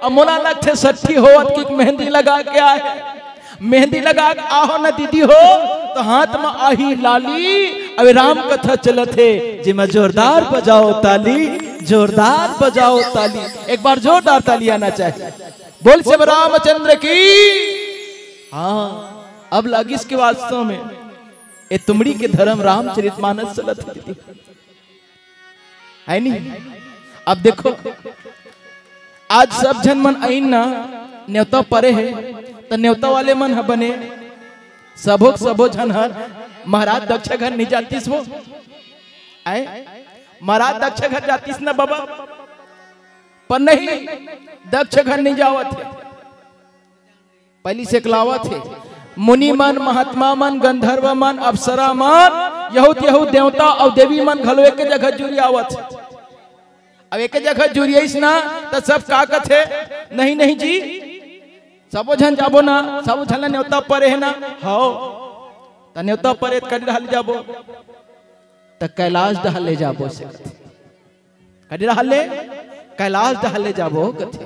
अमोला लग थे सच्ची हो की मेहंदी लगा के आए, मेहंदी लगा के आहो न दीदी हो तो हाथ में आही लाली। अब राम कथा चलत है जिमे जोरदार बजाओ ताली, जोरदार बजाओ ताली। एक बार जोरदार ताली आना चाहिए। बोल से रामचंद्र की। हाँ अब लगी इसके वास्तव में ए तुमड़ी के धर्म रामचरितमानस चलत है नहीं। अब देखो आज सब जन मन आइन ना न्योता परे है तो न्योता वाले मन ह बने सबो जन हर महाराज दक्ष घर नहीं जातीस वो आए महाराज दक्ष घर जातीस ना बाबा, पर नहीं दक्ष घर नहीं जावत है। पहली से कलावत है मुनि मन महात्मा मन गंधर्व मन अप्सरा मन यहूद देवता और देवी मन घलो एक जगह जुड़ी आवत। अब एक जगह जुड़ियस ना तो सब का कथे नहीं जी सबो झन जाबो ना, सब झन न्योता परे है ना हो त न्योता परे कर रहल जाबो त कैलाश डहले जाबो से कर रहले कैलाश डहले जाबो कथे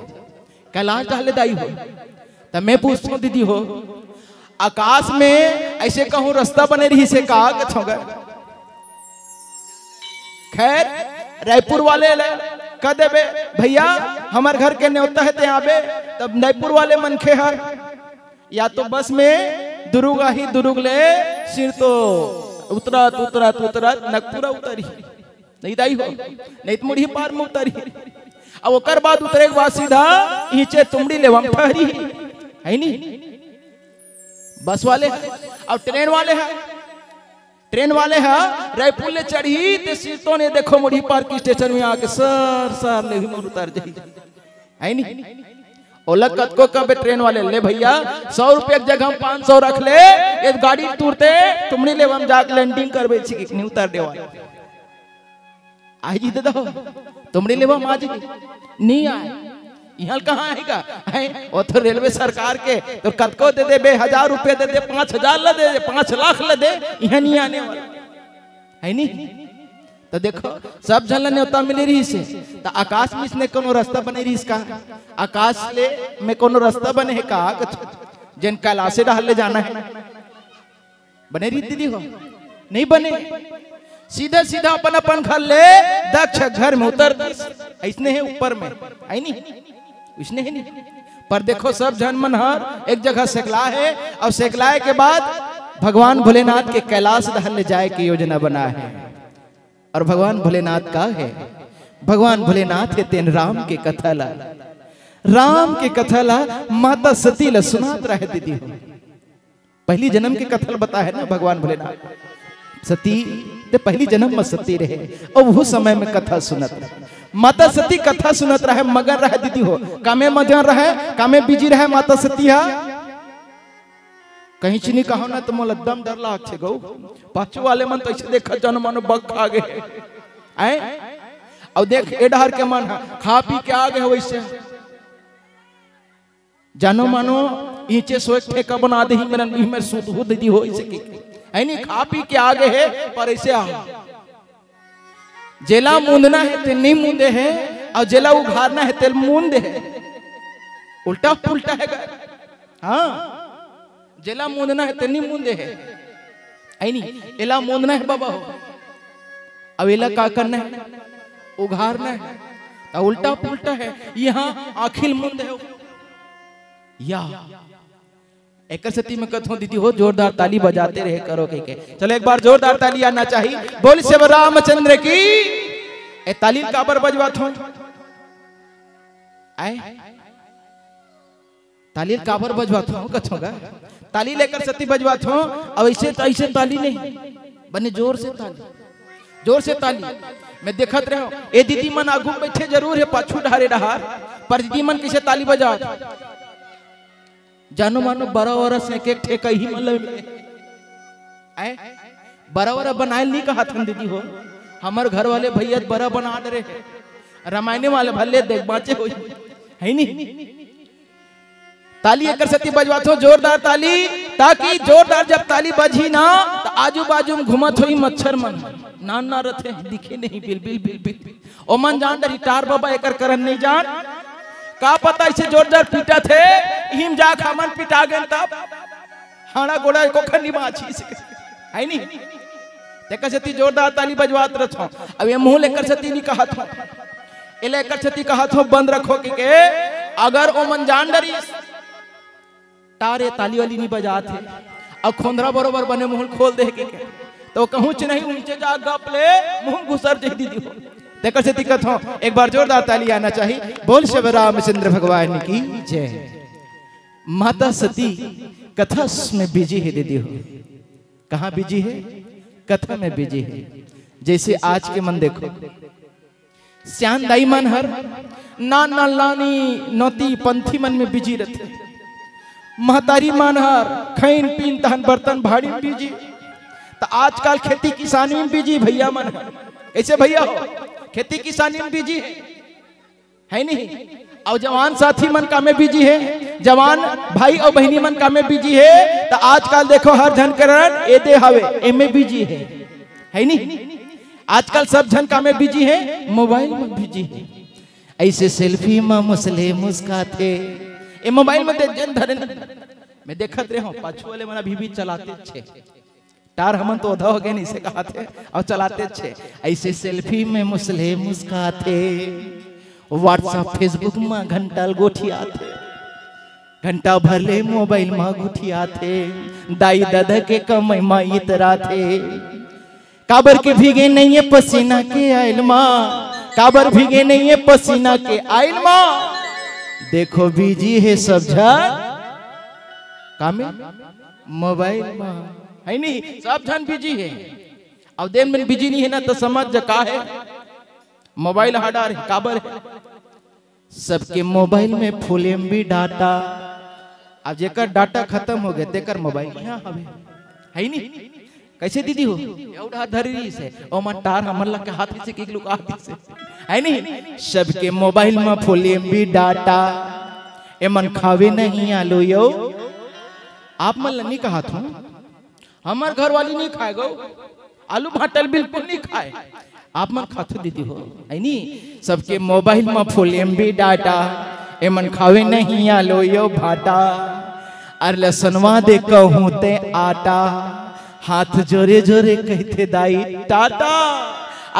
कैलाश डहले दाई हो। त मैं पूछूं दीदी हो आकाश में ऐसे कहूं रास्ता बने रही से का कथोगा। खैर रायपुर वाले कह देबे भैया हमार घर के न्योता है ते आबे, तब रायपुर वाले मनखे हर या तो बस में दुरुगा ही दुरुग ले सिर तो उतरत उतरत उतरत नगपुरा उतरी नहीं दाई हो नहीं तो मुड़ी पार में उतरी। अब ओकर बाद उतरे के बाद सीधा नीचे तुमड़ी ले वम ठहरी है नहीं। बस वाले अब ट्रेन वाले है, ट्रेन वाले है रायपुर ले चढ़ी तो सीटों ने देखो मुड़ी पार की स्टेशन में आके सर ले उतर जाई है नहीं। ओलक को कब ट्रेन वाले ले भैया 100 रुपये की जगह 500 रख ले, एक गाड़ी तुरते तुमने ले हम जाके लैंडिंग करबे छी कि नहीं उतर देवा आई जी दे दो तुमने ले हम आज नहीं आए यहाँ कहाँ आएगा है वो तो रेलवे सरकार के तो कतको दे दे 1000 रुपये दे दे 5000 ले दे 5 लाख ले दे यहाँ नहीं आने वाला है नहीं। तो देखो सब जन न्योता मिले रही से तो आकाश में इसने कोनो रास्ता बने रही इसका आकाश ले में कोनो रास्ता बने है का जिन कैलाश से डहल ले जाना है बने रही दीदी हो नहीं बने सीधा सीधा अपन अपन घर ले दक्ष घर में उतर ऐसने है ऊपर में है नहीं इसने है नहीं। पर देखो सब जन मन हर एक जगह सेकला है और सेकलाए के बाद भगवान भोलेनाथ के कैलाश डहल ले जाए की योजना बना है। और भगवान भोलेनाथ का है भगवान भोलेनाथ है तेन राम के कथा ला राम के कथा ला माता सती ला सुनात रहे दीदी हो। पहली जन्म की कथा बता है ना भगवान भोलेनाथ सती ते पहली जन्म में सती रहे और वो समय में कथा सुनत माता सती कथा सुनत रहे मगन रहे दीदी हो कामे मगन रहे कामे बिजी रहे माता सती हा कहीं चीनी कहो ना तो मोला दम डर लाग छे गौ पाछू वाले मन तो ऐसे देखा जन मन बग खा गए आए और देख एडहर के मन खा पी के आ गए वैसे जानो मानो नीचे सोए ठेका बना दे मेरा में सूत हो दीदी हो ऐसे की है नहीं खा पी के आ गए है पर ऐसे आ जेला मूंदना है ते नहीं मूंदे है और जेला उघारना है तेल मूंदे है उल्टा पुल्टा है हाँ जेला मूंदना है ते नहीं मूंदे है ऐ नहीं एला मूंदना है बाबा हो अब एला का करना है उघारना है तो उल्टा पुल्टा है यहाँ आखिल मूंदे हो या एक सती में कथों दीदी हो जोरदार ताली बजाते रहे करो के चलो एक बार जोरदार ताली आना चाहिए। बोल से रामचंद्र की। ए ताली काबर बजवात हो आए ताली काबर बजवात हो कथोगा ताली लेकर सती बजवात हो अब ऐसे ताली नहीं बने जोर से ताली मैं देखत रहो ए दीदी मन आगू बैठे जरूर है पाछू ढारे डहार पर दीदी मन किसे ताली बजा जानो मानो 12 वर्ष एक एक ठेका ही मतलब 12 वर्ष बनाए नहीं कहा था दीदी हो हमारे घर वाले भैया 12 बना रहे रामायण वाले भले देख बाचे हो है नहीं। ताली एक सती बजवात हो जोरदार ताली ताकि जोरदार जब ताली बजी ना तो आजू बाजू में घुमत हुई मच्छर मन ना रहते दिखे नहीं बिल बिल बिल बिल ओ मन जान रिटार बाबा एक करन नहीं जान का पता इसे जोरदार पीटा थे हिम जा खामन पिटा गए तब हाड़ा गोड़ा को खनी माची से है नहीं देखा छती जोरदार ताली बजवात रहो। अब ये मुंह लेकर छती नहीं कहा था ये लेकर छती कहा था बंद रखो के अगर ओ मन जान डरी तारे ताली वाली नहीं बजाते अब खोंदरा बरोबर बने मुंह खोल दे के तो कहूँ नहीं ऊंचे जा गप ले मुंह घुसर दे दी देखो से दिक्कत हो एक बार जोरदार ताली आना चाहिए। बोल शिव रामचंद्र भगवान की जय। माता सती कथा में बिजी है दीदी हो कहाँ बिजी है कथा में बिजी है। जैसे आज के मन देखो श्यान दाई मन हर नान नानी नौती पंथी मन में बिजी रहते महतारी मन हर खैन पीन तहन बर्तन भाड़ी में बिजी तो आजकल खेती किसानी में बिजी भैया मन कैसे भैया हो खेती किसानी में बिजी है नहीं और जवान साथी मन का में बिजी है जवान भाई और बहनी मन का में बिजी है तो आजकल देखो हर जन करण ए दे हवे एमे बिजी है नहीं आजकल सब जन का में बिजी है मोबाइल में बिजी है। ऐसे सेल्फी में मुसले मुस्काते ए मोबाइल में जन धरे मैं देखत रहे हूं पाछू वाले मन अभी भी चलाते छे टार हमन तो उधा हो गए नहीं से कहा थे और चलाते छे। ऐसे सेल्फी में मुसले मुस्काते व्हाट्सएप फेसबुक में घंटा गोठियाते घंटा भर ले मोबाइल में गुठियाते दाई दादा के कमई में इतराते काबर के भीगे नहीं है पसीना के आइल माँ काबर भीगे नहीं है पसीना के आइल माँ देखो बिजी है सब जन कामे मोबाइल में है नहीं सब जन बिजी है। अब देन में बिजी नहीं है ना तो समझ का है मोबाइल हार्डर है काबर है सबके मोबाइल में फुल एमबी डाटा अब जेकर डाटा खत्म हो गए तेकर मोबाइल यहाँ हवे है नहीं कैसे दीदी हो एवढा धरी से ओ मन टार हमन ला के हाथ से के लोग हाथ से है नहीं सबके मोबाइल में फुल एमबी डाटा एमन खावे नहीं आलो यो आप मन ला नहीं कहा था हमार घर वाली नहीं खाए गो आलू भाटल बिल्कुल नहीं खाए आप मन खाते दीदी हो है नहीं सबके मोबाइल में फुल एमबी डाटा एमन खावे नहीं आलो यो भाटा अर लसनवा दे कहूं ते आटा हाथ जोरे जोरे कहते दाई टाटा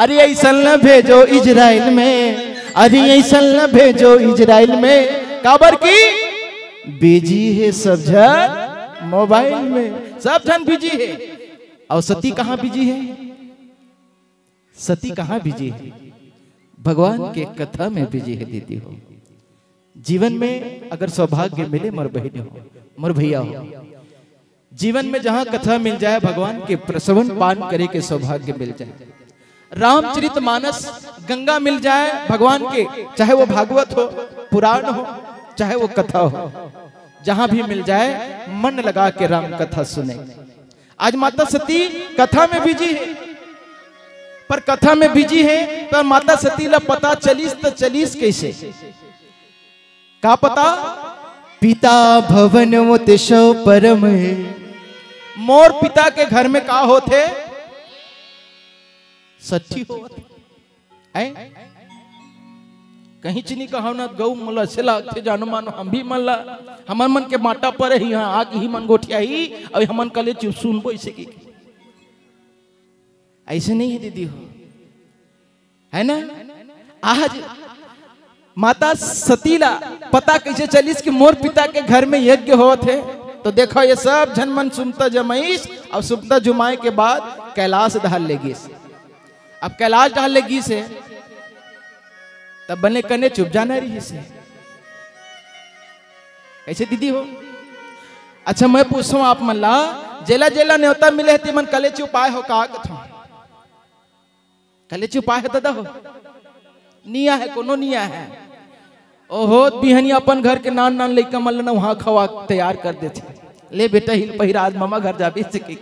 अरे ऐसा न भेजो इजराइल में अरे ऐसा न भेजो इजराइल में काबर की बिजी है सब जन मोबाइल में सब जन बिजी है। और सती कहाँ बिजी है सती कहाँ बिजी है भगवान के कथा में बिजी है दीदी हो। जीवन में अगर सौभाग्य मिले मोर बहन हो मोर भैया हो जीवन में जहां कथा मिल जाए भगवान के प्रसवन पान करे के सौभाग्य मिल जाए रामचरितमानस गंगा मिल जाए भगवान के चाहे वो भागवत हो पुराण हो चाहे वो कथा हो जहां भी मिल जाए मन लगा के राम कथा सुने। आज माता सती कथा में बिजी है पर कथा में बिजी है पर माता सती ला पता चलीस तो चलीस कैसे का पता पिता भवन मुतिशो परम मोर पिता के घर में का होते सच्ची हो कहीं चीनी कहा ना गौ मला से लागते जानो मानो हम भी मन ला हमन मन के माटा पर ही यहाँ आग ही मन गोठिया ही अभी हमन कले चुप सुनबो इसे की ऐसे नहीं है दीदी हो है ना। आज माता सतीला पता कैसे चलीस कि मोर पिता के घर में यज्ञ हो थे तो देखो ये सब जनमन सुमता जमाईस और सुमता जुमाए के बाद कैलाश ढाल लेगी अब कैलाश ढाल लेगी से तब बने कने चुप जाना रही से कैसे दीदी हो। अच्छा मैं पूछूं आप मन ला जेला जेला न्योता मिले थे मन कले चुपाए हो का कथो कले चुपाए है दादा हो निया है कोनो निया है ओहो बिहनी अपन घर के नान नान लइका मन ला वहां खवा तैयार कर देते ले बेटा हिल पहिराज मामा घर जाबे से के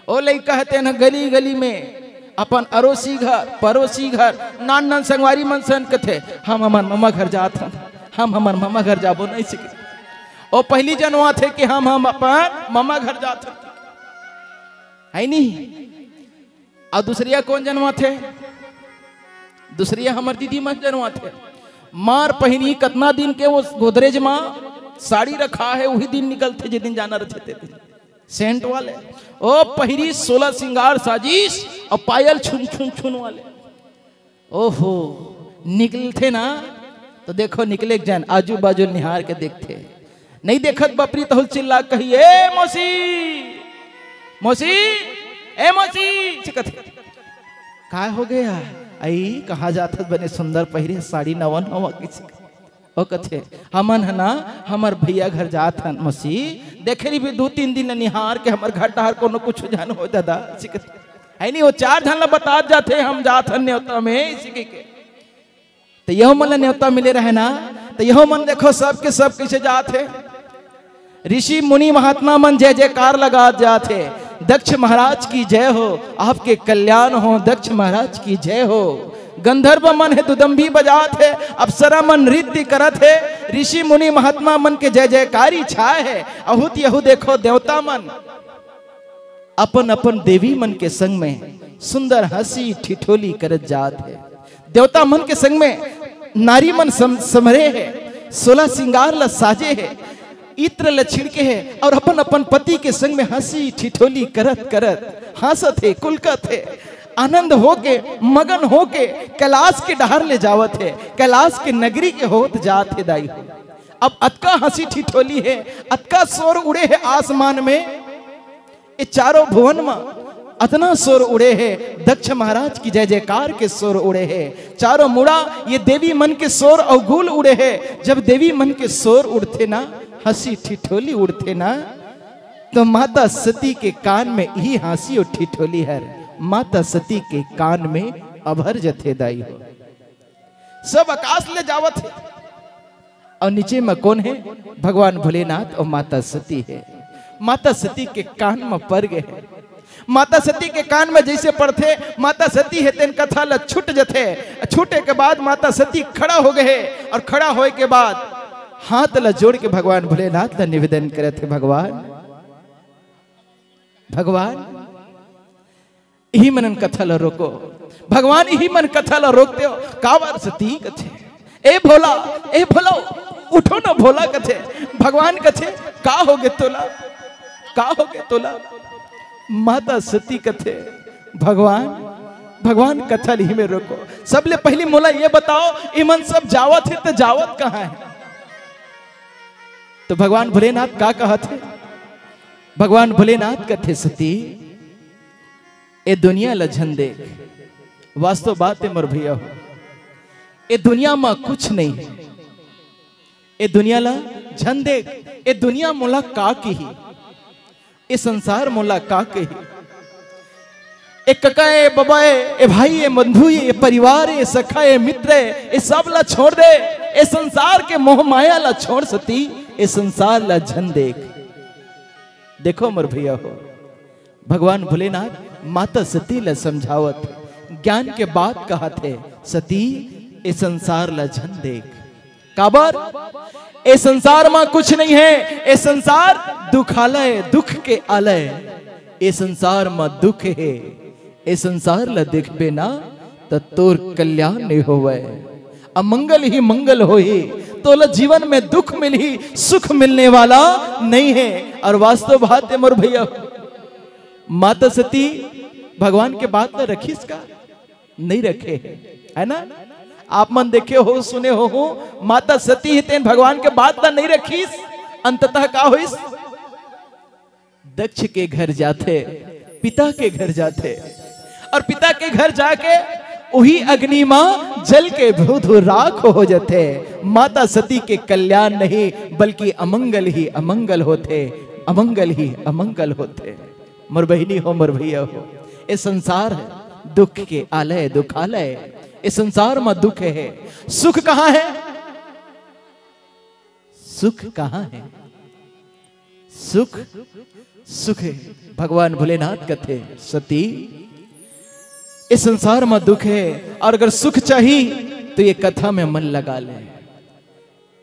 ओ लइका कहते न गली गली में अपन अड़ोसी घर पड़ोसी घर नान नान संगवारी मन सन कथे हम हमार मामा घर जात हम हमार मामा घर जाबो नहीं सके ओ पहली जनवा थे कि हम अपन मामा घर जात है नहीं। और दूसरिया कौन जनवा थे दूसरिया हमार दीदी मन जनवा थे मार पहिनी कितना दिन के वो गोदरेज माँ साड़ी रखा है, वही दिन निकलते जिस दिन जाना रचते थे सेंट वाले। ओ पहिरी 16 सिंगार साजिश और पायल छुन छुन छुन वाले। ओहो निकलते ना तो देखो निकले जन आजू बाजू निहार के देखते, नहीं देखत बपरी तो चिल्ला कही ए मौसी मौसी ए मौसी चिकत का हो गया आई कहा जात बने सुंदर पहिरे साड़ी नवन हवा किसी ओ कथे हमन है ना हमार भैया घर जात हन मौसी देखे भी 2-3 दिन निहार के हमार घर टहर को कुछ जान हो दादा चिकत है नहीं वो 4 झन बता जाते हम जात हन न्योता में इसी के तो यह मन न्योता मिले रहे ना तो यह मन देखो सब के सब कैसे जाते ऋषि मुनि महात्मा मन जय जयकार लगा जाते। दक्ष महाराज की जय हो, आपके कल्याण हो, दक्ष महाराज की जय हो। गंधर्व मन है दुदंभी बजात है, अप्सरा मन नृत्य करत है, ऋषि मुनि महात्मा मन के जय जयकारी छाए है। अहुत यहू देखो देवता मन अपन अपन देवी मन के संग में सुंदर हंसी ठिठोली करत जात है। देवता मन के संग में नारी मन समरे है, 16 सिंगार ल साजे है, इत्र ल छिड़के है और अपन अपन पति के संग में हंसी ठिठोली करत करत हंसत है, कुलकत है, आनंद होके मगन होके कैलाश के डहर ले जावत है, कैलाश के नगरी के होत जात है दाई। अब अतका हंसी ठिठोली है, अतका शोर उड़े है आसमान में, ये चारों भुवन में अतना शोर उड़े है, दक्ष महाराज की जय जयकार के शोर उड़े है, चारों मुड़ा ये देवी मन के शोर अवगुल उड़े है। जब देवी मन के शोर उड़ते ना, हंसी ठिठोली उड़ते ना, तो माता सती के कान में ही हंसी और ठिठोली है, माता सती के कान में अभर जथे दाई हो। सब आकाश ले जावत है और नीचे में कौन है? भगवान भोलेनाथ और माता सती है। माता सती के कान में पड़ गए है, माता सती के कान में जैसे पड़ते, माता सती है तेन कथा ल छूट जथे। छूटे के बाद माता सती खड़ा हो गए और खड़ा होए के बाद हाथ ला जोड़ के भगवान भोलेनाथ ला निवेदन करे थे, भगवान भगवान यही मनन कथा ला रोको, भगवान यही मन कथा ला रोकते हो। कावर सती कथे ए भोला उठो ना भोला कथे। भगवान कथे का हो गे तोला, का हो गे तोला। माता सती कथे भगवान भगवान कथा ली में रोको। सबले पहली मोला ये बताओ इमन सब जावत है तो जावत कहाँ है? तो भगवान भोलेनाथ का कहा थे? भगवान भोलेनाथ कथे सती ए दुनिया ला झन देख, वास्तव बात है मोर भैया हो, ए दुनिया में कुछ नहीं है, ए दुनिया ला झन देख, ए दुनिया मोला का की ही, ए संसार मोला का के ही। ए कका ए बबा ए भाई ए बंधु ए परिवार ए सखा ए मित्र ए सब ला छोड़ दे, ए संसार के मोह माया ला छोड़ सती, ए संसार ला झन देख। देखो मोर भैया हो, भगवान भोलेनाथ माता सती ला समझावत, ज्ञान के बात कहा थे, सती ए संसार ला झन देख। काबर ए संसार में कुछ नहीं है, ए संसार दुखालय दुख के आलय, ए संसार में दुख है, ए संसार ला देखबे ना तो तोर कल्याण नहीं होवे, अमंगल ही मंगल हो ही, तो ला जीवन में दुख मिल ही सुख मिलने वाला नहीं है। और वास्तव बात है मोर भैया, माता सती भगवान के बात में रखीस का नहीं रखे है ना? आप मन देखे हो सुने हो, माता सती ही तेन भगवान के बात ला नहीं रखीस, अंततः का होइस? दक्ष के घर जाते, पिता के घर जाते, और पिता के घर जाके वही अग्नि मां जल के धू राख हो जाते। माता सती के कल्याण नहीं बल्कि अमंगल ही अमंगल होते, अमंगल ही अमंगल होते। मोर बहिनी हो मोर भैया हो, ये संसार है दुख के आलय दुखालय, इस संसार में दुख है, सुख कहां है? सुख कहां है? सुख सुख है भगवान भोलेनाथ कहते सती इस संसार में दुख है, और अगर सुख चाहिए तो ये कथा में मन लगा ले,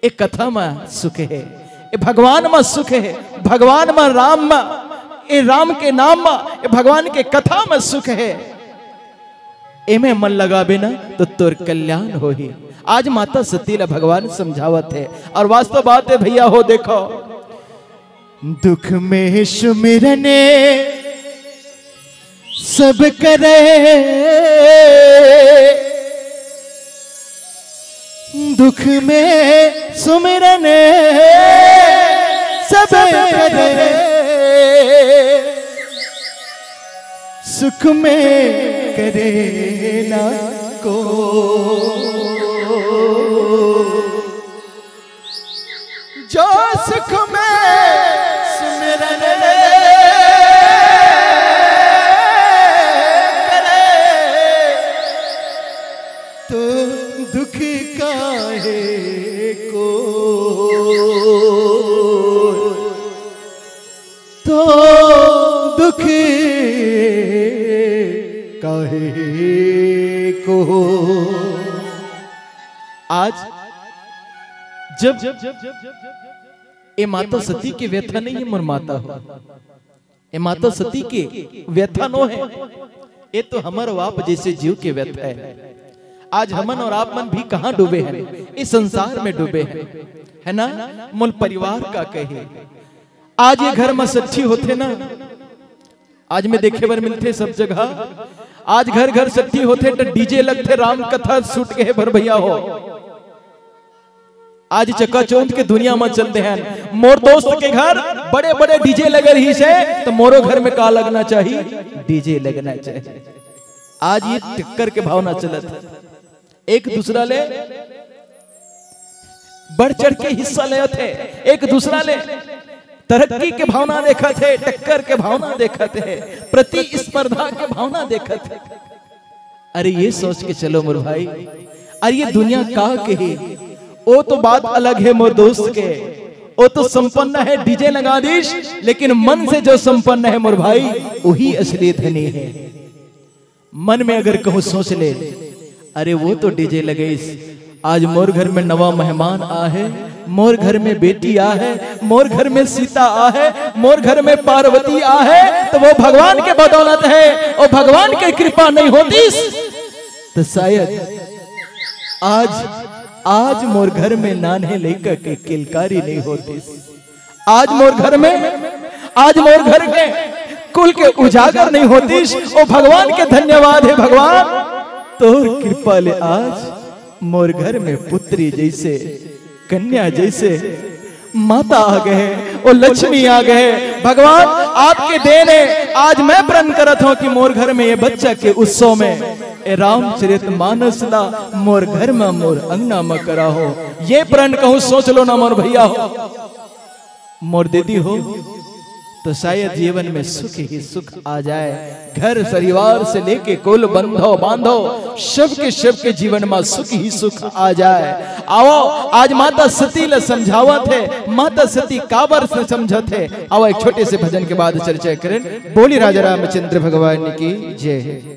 एक कथा में सुख है, ये भगवान में सुख है, भगवान में राम में, ये राम के नाम में, ये भगवान के कथा में सुख है। एमे मन लगाबे ना तो तोर कल्याण हो ही। आज माता सती ला भगवान समझावत है और वास्तव बात है भैया हो। देखो दुख में सुमिरने सब करे, दुख में सुमिरने सब करे, सुख में करे ना को। जो सुख में सुमिरन करे तो दुख काहे को, तो दुख काहे को। आज जब ये माता सती की व्यथा नहीं है मोर माता हो, ये माता सती की व्यथा नो है, ये तो हमर वाप जैसे जीव के व्यथा है। आज हमन और आप मन भी कहां डूबे हैं, इस संसार में डूबे हैं, है ना। मोल परिवार का कहे आज ये घर में सच्ची होते ना, आज में देखे बर मिलते सब जगह। आज घर घर सच्ची होते तो डीजे लगते, राम कथा सूट के भर भैया हो। आज चकाचौंध के दुनिया में चलते हैं। मोर दोस्त के घर बड़े बड़े डीजे लगे रही से, तो मोरो घर में का लगना चाहिए, डीजे लगना चाहिए। आज ये टक्कर के भावना चलत है, एक दूसरा ले बढ़ चढ़ के हिस्सा ले थे, एक दूसरा ले तरक्की के भावना देखा थे, टक्कर के भावना देखा थे, प्रतिस्पर्धा के भावना देखा थे। अरे ये सोच के चलो मोर भाई, अरे ये दुनिया का कहे, वो तो बात अलग है मोर दोस्त के, वो तो संपन्न है डीजे लगा दीश, लेकिन मन से जो संपन्न है मोर भाई वही असली धनी है। मन में अगर कहूं सोच ले, अरे वो तो डीजे लगे, आज मोर घर में नवा मेहमान आ है, मोर घर में बेटी आ है, मोर घर में सीता आ है, मोर घर में पार्वती आ है, तो वो भगवान के बदौलत है। और भगवान की कृपा नहीं होती तो शायद आज मोर घर में नान्हे लेकर के किलकारी नहीं होती। आज मोर घर के कुल के उजागर नहीं होती। ओ भगवान के धन्यवाद है, भगवान तोर कृपा ले आज मोर घर में पुत्री जैसे, कन्या जैसे माता आ गए, ओ लक्ष्मी आ गए। भगवान आपके देन है। आज मैं प्रण करत हूं कि मोर घर में ये बच्चा के उत्सव में रामचरित मानस ला मोर घर में मोर अंगना में करा हो। ये प्रण कहूं सोच लो ना मोर भैया हो, मोर दीदी हो, तो शायद जीवन में सुख ही सुख आ जाए। घर परिवार से लेके कुल बांधो सब के जीवन में सुख ही सुख आ जाए। आओ आज माता सती ले समझावत है, माता सती काबर से समझत है। आओ एक छोटे से भजन के बाद चर्चा करें। बोली राजा रामचंद्र भगवान की जय।